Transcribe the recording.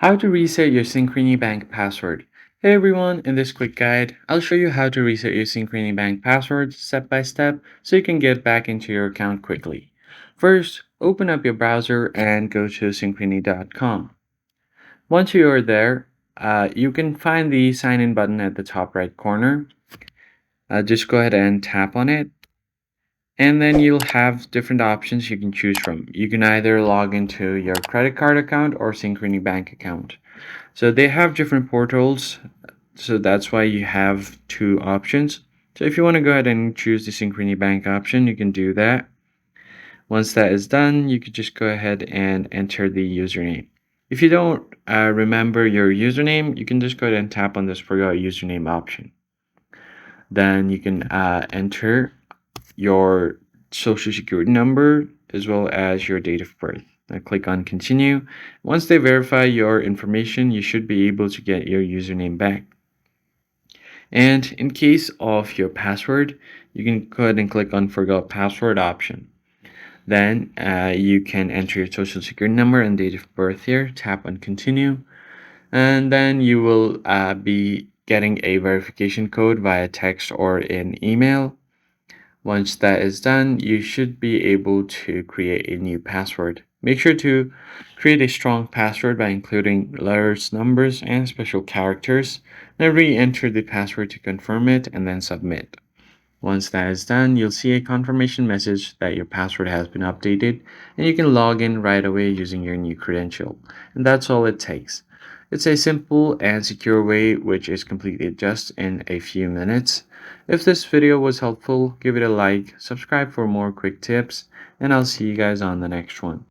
How to reset your Synchrony Bank password. Hey everyone, in this quick guide, I'll show you how to reset your Synchrony Bank password step by step so you can get back into your account quickly. First, open up your browser and go to synchrony.com. Once you are there, you can find the sign in button at the top right corner. Just go ahead and tap on it, and then you'll have different options you can choose from. You can either log into your credit card account or Synchrony Bank account. So they have different portals, so that's why you have two options. So if you want to go ahead and choose the Synchrony Bank option, you can do that. Once that is done, you could just go ahead and enter the username. If you don't remember your username, you can just go ahead and tap on this forgot username option. Then you can enter your social security number as well as your date of birth. Now click on continue. Once they verify your information, you should be able to get your username back. And in case of your password, you can go ahead and click on forgot password option. Then you can enter your social security number and date of birth here, tap on continue, and then you will be getting a verification code via text or in email. Once that is done, you should be able to create a new password. Make sure to create a strong password by including letters, numbers, and special characters. Then re-enter the password to confirm it and then submit. Once that is done, you'll see a confirmation message that your password has been updated and you can log in right away using your new credential. And that's all it takes. It's a simple and secure way which is completed just in a few minutes. If this video was helpful, give it a like, subscribe for more quick tips, and I'll see you guys on the next one.